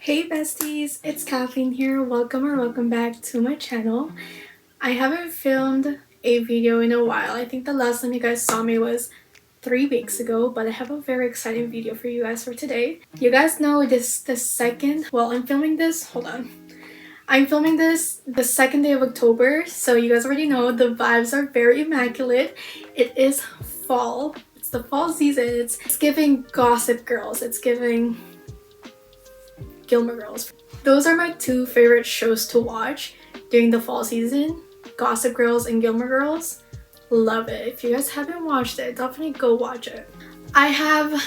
Hey besties, it's Kathleen here. Welcome back to my channel. I haven't filmed a video in a while. I think the last time you guys saw me was 3 weeks ago, but I have a very exciting video for you guys for today. You guys know this the second, well, I'm filming this the second day of October, so you guys already know the vibes are very immaculate. It is fall. It's the fall season. It's giving Gossip Girls. It's giving Gilmore Girls. Those are my two favorite shows to watch during the fall season. Gossip Girls and Gilmore Girls. Love it. If you guys haven't watched it, definitely go watch it. I have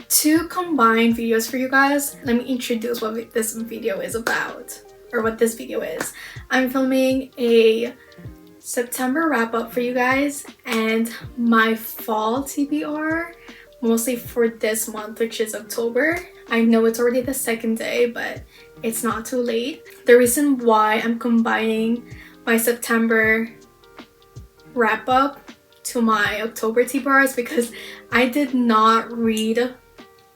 two combined videos for you guys. Let me introduce what this video is about, or what this video is. I'm filming a September wrap up for you guys and my fall TBR, mostly for this month, which is October. I know it's already the second day, but it's not too late. The reason why I'm combining my September wrap up to my October TBR is because I did not read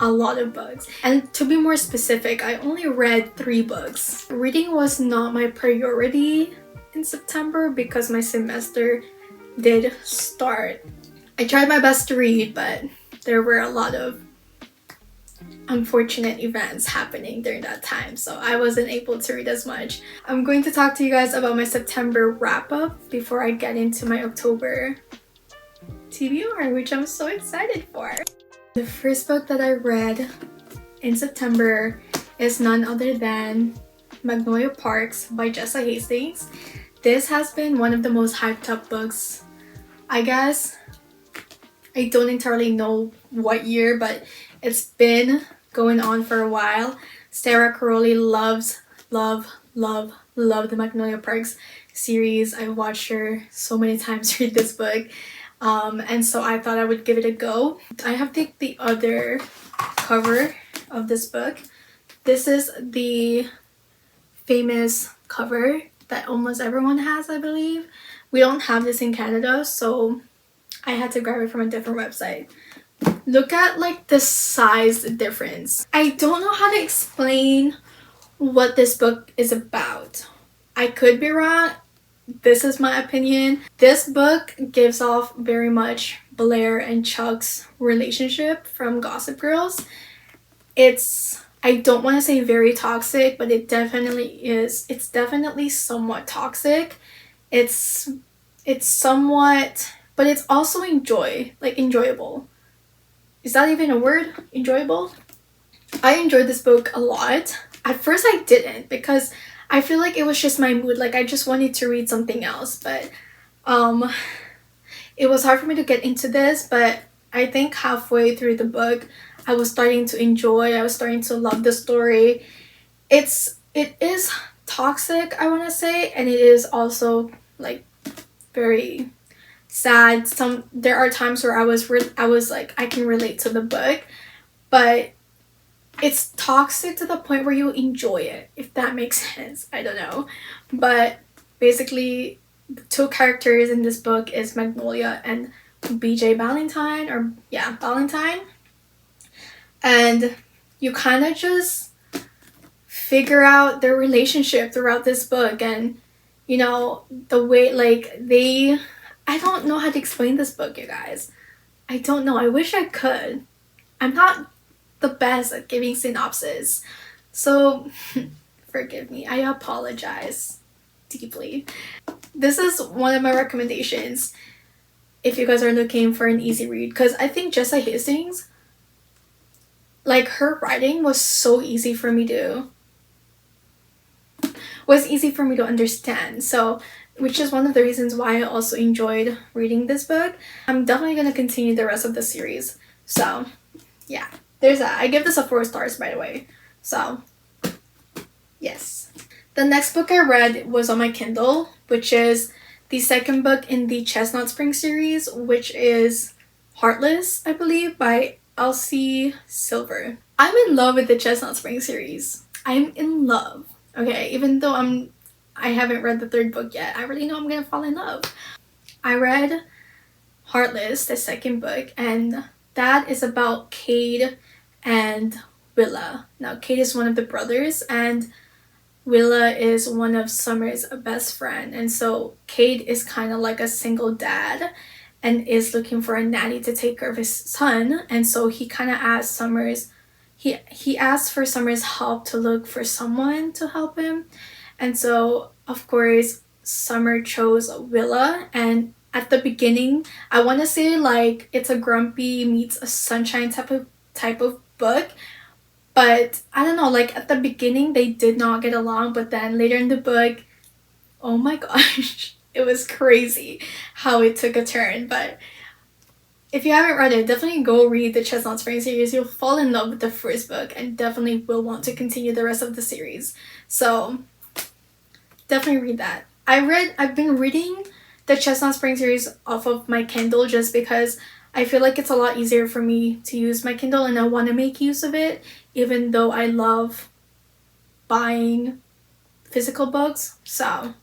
a lot of books. And to be more specific, I only read 3 books. Reading was not my priority in September because my semester did start. I tried my best to read, but there were a lot of unfortunate events happening during that time, so I wasn't able to read as much. I'm going to talk to you guys about my September wrap up before I get into my October TBR, which I'm so excited for. The first book that I read in September is none other than Magnolia Parks by Jessa Hastings. This has been one of the most hyped up books, I guess. I don't entirely know what year, but it's been going on for a while. Sarah Caroli love the Magnolia Parks series. I watched her so many times read this book, and so I thought I would give it a go. I have the other cover of this book. This is the famous cover that almost everyone has, I believe. We don't have this in Canada, so I had to grab it from a different website. Look at like the size difference. I don't know how to explain what this book is about. I could be wrong. This is my opinion. This book gives off very much Blair and Chuck's relationship from Gossip Girls. I don't want to say very toxic, but it definitely is. It's definitely somewhat toxic. It's somewhat, but it's also enjoyable. Is that even a word? Enjoyable? I enjoyed this book a lot. At first I didn't, because I feel like it was just my mood. Like I just wanted to read something else, but it was hard for me to get into this, but I think halfway through the book I was starting to enjoy. I was starting to love the story. It is toxic, I want to say, and it is also like very sad. There are times where I was like, I can relate to the book, but it's toxic to the point where you enjoy it, if that makes sense. I don't know, but basically the two characters in this book is Magnolia and BJ Valentine, or yeah, Valentine, and you kind of just figure out their relationship throughout this book. And you know, the way I don't know how to explain this book, you guys. I don't know. I wish I could. I'm not the best at giving synopsis, so forgive me. I apologize deeply. This is one of my recommendations if you guys are looking for an easy read, because I think Jessa Hastings, like, her writing was so easy for me to understand. So which is one of the reasons why I also enjoyed reading this book. I'm definitely going to continue the rest of the series. So yeah, there's that. I give this a 4 stars, by the way. So yes. The next book I read was on my Kindle, which is the second book in the Chestnut Spring series, which is Heartless, I believe, by Elsie Silver. I'm in love with the Chestnut Spring series. I'm in love. Okay, even though I haven't read the 3rd book yet, I already know I'm gonna fall in love. I read Heartless, the second book, and that is about Cade and Willa. Now, Kate is one of the brothers, and Willa is one of Summer's best friend. And so Kate is kind of like a single dad and is looking for a nanny to take care of his son. And so he kind of asked Summer's, he asked for Summer's help to look for someone to help him. And so, of course, Summer chose Willa. And at the beginning, I want to say like it's a Grumpy meets a Sunshine type of book. But I don't know, like at the beginning they did not get along, but then later in the book, oh my gosh, it was crazy how it took a turn. But if you haven't read it, definitely go read the Chestnut Spring series. You'll fall in love with the first book and definitely will want to continue the rest of the series. So definitely read that. I've been reading the Chestnut Spring series off of my Kindle just because I feel like it's a lot easier for me to use my Kindle and I want to make use of it, even though I love buying physical books. So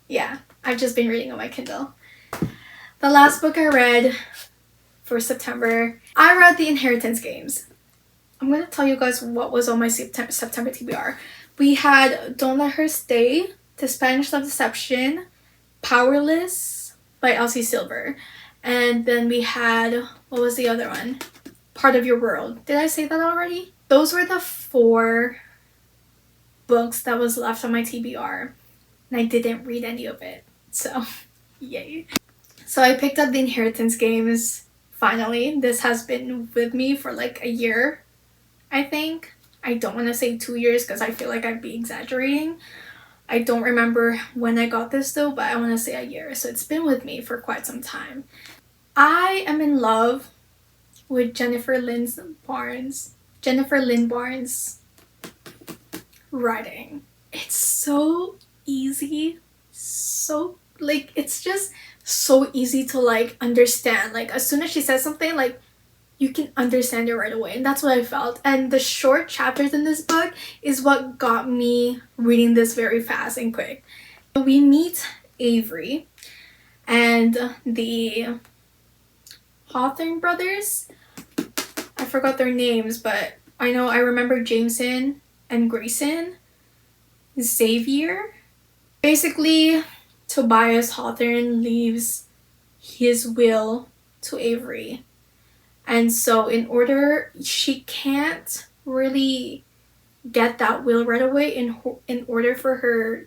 yeah, I've just been reading on my Kindle. The last book I read for September, I read The Inheritance Games. I'm going to tell you guys what was on my September TBR. We had Don't Let Her Stay, The Spanish Love Deception, Powerless by Elsie Silver. And then we had, what was the other one? Part of Your World. Did I say that already? Those were the 4 books that was left on my TBR. And I didn't read any of it. So, yay. So I picked up The Inheritance Games, finally. This has been with me for like a year, I think. I don't want to say 2 years because I feel like I'd be exaggerating. I don't remember when I got this though, but I want to say a year. So it's been with me for quite some time. I am in love with Jennifer Lynn Barnes' writing. It's so easy, so like it's just so easy to like understand. Like as soon as she says something, like you can understand it right away, and that's what I felt. And the short chapters in this book is what got me reading this very fast and quick. We meet Avery and the Hawthorne brothers. I forgot their names, but I remember Jameson and Grayson. Xavier. Basically, Tobias Hawthorne leaves his will to Avery. And so she can't really get that will right away. In order for her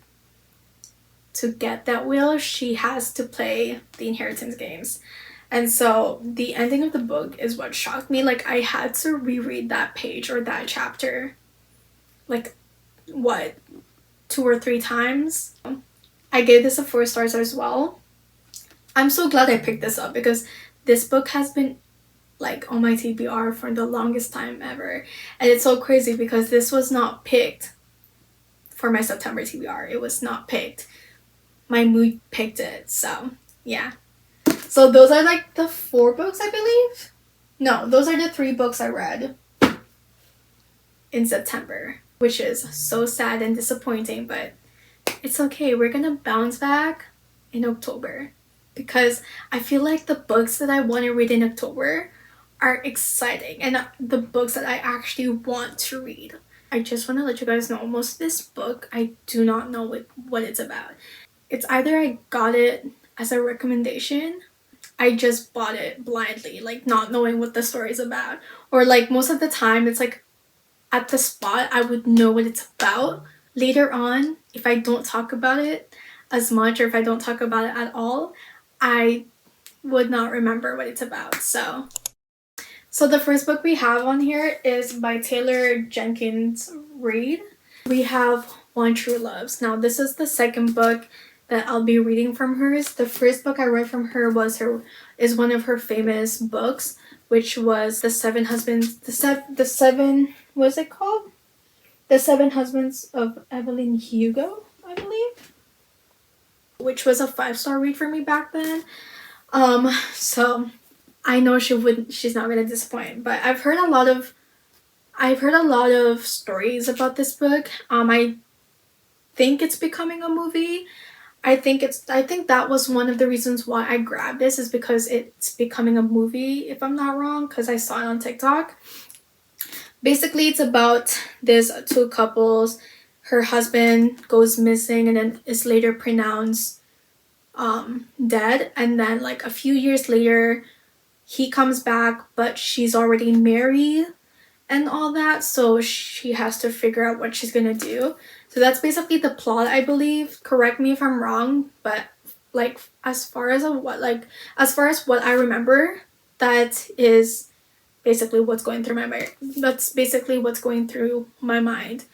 to get that will, she has to play the Inheritance Games. And so the ending of the book is what shocked me. Like I had to reread that page or that chapter like 2 or 3 times. I gave this a 4 stars as well. I'm so glad I picked this up because this book has been like on my TBR for the longest time ever. And it's so crazy because this was not picked for my September TBR. It was not picked. My mood picked it. So yeah. So those are like the 4 books, I believe. No, those are the 3 books I read in September, which is so sad and disappointing, but it's okay. We're gonna bounce back in October because I feel like the books that I want to read in October are exciting and the books that I actually want to read. I just want to let you guys know, most of this book, I do not know what it's about. It's either I got it as a recommendation, I just bought it blindly, like not knowing what the story is about, or like most of the time it's like at the spot I would know what it's about. Later on, if I don't talk about it as much or if I don't talk about it at all, I would not remember what it's about. So the first book we have on here is by Taylor Jenkins Reid. We have One True Loves. Now this is the second book that I'll be reading from hers. The first book I read from her is one of her famous books, which was The Seven Husbands. What is it called? The Seven Husbands of Evelyn Hugo, I believe, which was a 5-star read for me back then. So I know she's not gonna disappoint, but I've heard a lot of stories about this book. I think it's becoming a movie. I think that was one of the reasons why I grabbed this, is because it's becoming a movie, if I'm not wrong, because I saw it on TikTok. Basically, it's about this two couples. Her husband goes missing and then is later pronounced dead, and then like a few years later he comes back, but she's already married and all that, so she has to figure out what she's gonna do. So that's basically the plot, I believe. Correct me if I'm wrong, but like as far as what I remember, that is basically what's going through my mind. That's basically what's going through my mind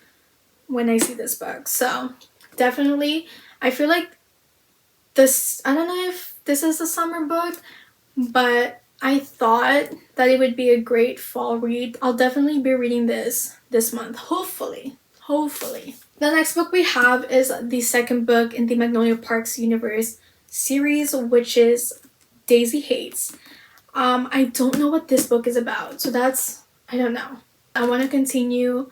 when I see this book. So definitely, I feel like this, I don't know if this is a summer book, but I thought that it would be a great fall read. I'll definitely be reading this month, hopefully. Hopefully. The next book we have is the second book in the Magnolia Parks universe series, which is Daisy Hates. I don't know what this book is about, so I don't know. I want to continue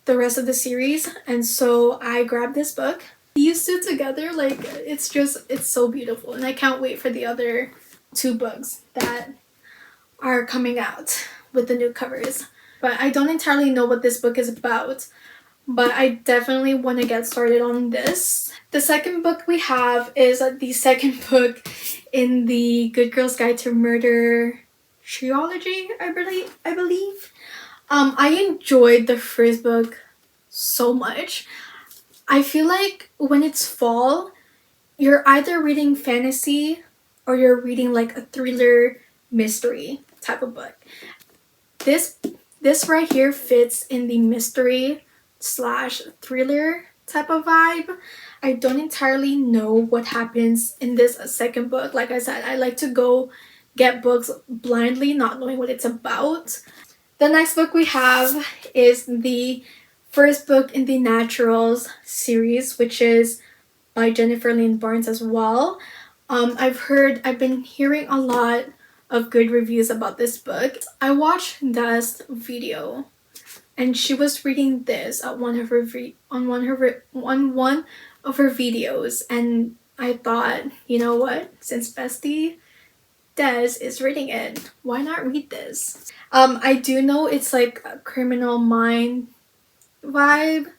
the rest of the series, and so I grabbed this book. These two together, like, it's so beautiful, and I can't wait for the other two books that are coming out with the new covers. But I don't entirely know what this book is about, but I definitely want to get started on this. The second book we have is the second book in the Good Girl's Guide to Murder trilogy, I believe. I enjoyed the first book so much. I feel like when it's fall, you're either reading fantasy or you're reading like a thriller mystery type of book. This right here fits in the mystery slash thriller type of vibe. I don't entirely know what happens in this second book. Like I said, I like to go get books blindly, not knowing what it's about. The next book we have is the first book in the Naturals series, which is by Jennifer Lynn Barnes as well. I've been hearing a lot of good reviews about this book. I watched Daz's video, and she was reading this at one of her videos, and I thought, you know what? Since Bestie Des is reading it, why not read this? I do know it's like a Criminal Mind vibe.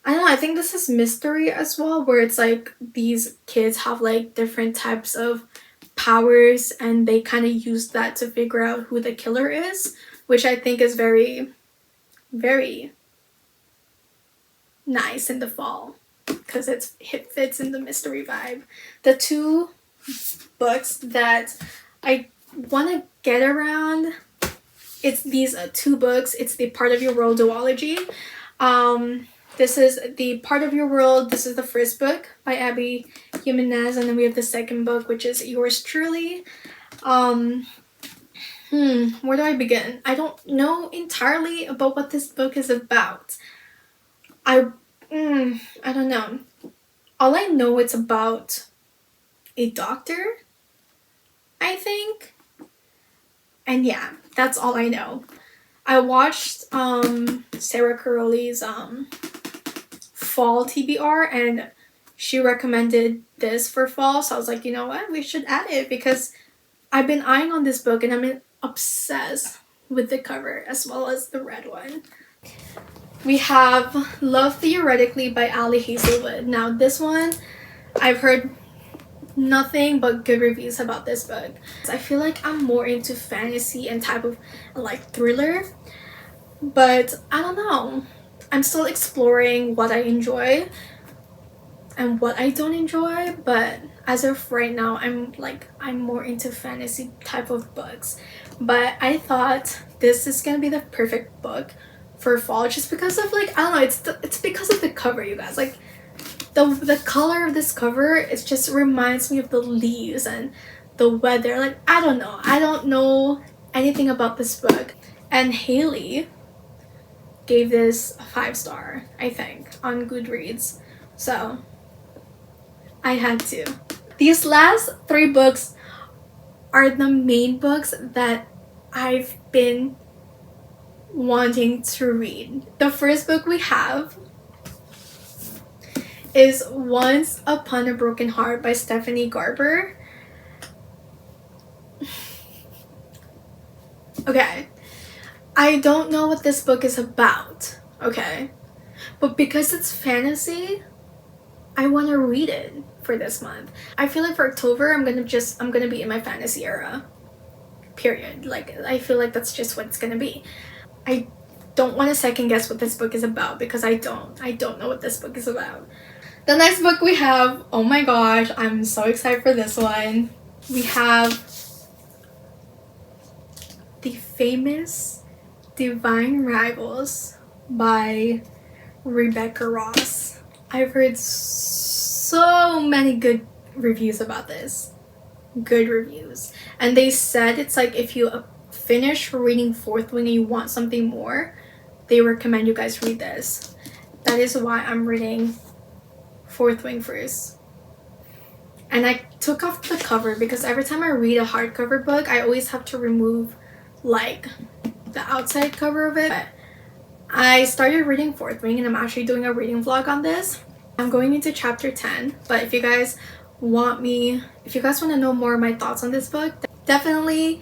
I don't know, I think this is mystery as well, where it's like these kids have like different types of powers and they kind of use that to figure out who the killer is, which I think is very, very nice in the fall because it fits in the mystery vibe. The two books that I want to get around, it's these two books. It's the Part of Your World duology. This is the Part of Your World. This is the first book by Abby Jimenez, and then we have the second book, which is yours truly. Where do I begin? I don't know entirely about what this book is about. I don't know. All I know, it's about a doctor, I think. And yeah, that's all I know. I watched Sarah Caroli's fall TBR, and she recommended this for fall, so I was like, you know what, we should add it because I've been eyeing on this book and I'm obsessed with the cover as well as the red one. We have Love Theoretically by Ali Hazelwood. Now this one, I've heard nothing but good reviews about this book. I feel like I'm more into fantasy and type of like thriller, but I don't know. I'm still exploring what I enjoy and what I don't enjoy, but as of right now, I'm more into fantasy type of books. But I thought this is gonna be the perfect book for fall, just because of like, I don't know, it's because of the cover, you guys. Like the color of this cover, it just reminds me of the leaves and the weather. Like, I don't know anything about this book. And Haley gave this a 5-star, I think, on Goodreads. So I had to. These last 3 books are the main books that I've been wanting to read. The first book we have is Once Upon a Broken Heart by Stephanie Garber. Okay. I don't know what this book is about, okay? But because it's fantasy, I want to read it for this month. I feel like for October, I'm gonna be in my fantasy era. Period. Like, I feel like that's just what it's gonna be. I don't want to second guess what this book is about because I don't know what this book is about. The next book we have, oh my gosh, I'm so excited for this one. We have The Famous Divine Rivals by Rebecca Ross. I've heard so many good reviews about this. Good reviews. And they said it's like if you finish reading Fourth Wing and you want something more, they recommend you guys read this. That is why I'm reading Fourth Wing first. And I took off the cover because every time I read a hardcover book, I always have to remove like the outside cover of it. But I started reading Fourth Wing and I'm actually doing a reading vlog on this. I'm going into chapter 10, but if you guys want to know more of my thoughts on this book, definitely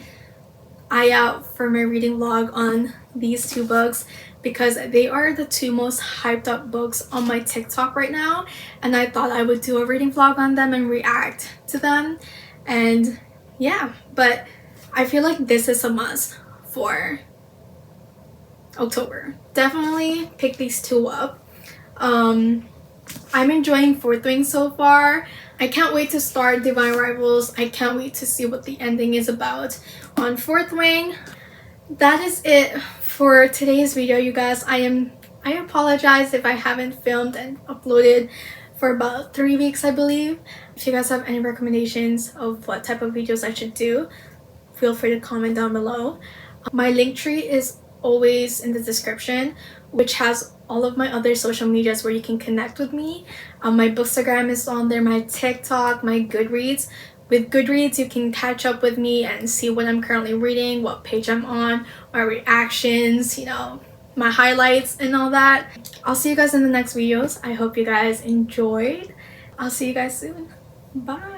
eye out for my reading vlog on these two books because they are the two most hyped up books on my TikTok right now, and I thought I would do a reading vlog on them and react to them. And yeah, but I feel like this is a must for October. Definitely pick these two up. I'm enjoying Fourth Wing so far. I can't wait to start Divine Rivals. I can't wait to see what the ending is about on Fourth Wing. That is it for today's video, you guys. I apologize if I haven't filmed and uploaded for about 3 weeks, I believe. If you guys have any recommendations of what type of videos I should do, feel free to comment down below. My link tree is always in the description, which has all of my other social medias where you can connect with me. My bookstagram is on there, my TikTok, my Goodreads. With Goodreads, you can catch up with me and see what I'm currently reading, what page I'm on, my reactions, you know, my highlights and all that. I'll see you guys in the next videos. I hope you guys enjoyed. I'll see you guys soon. Bye.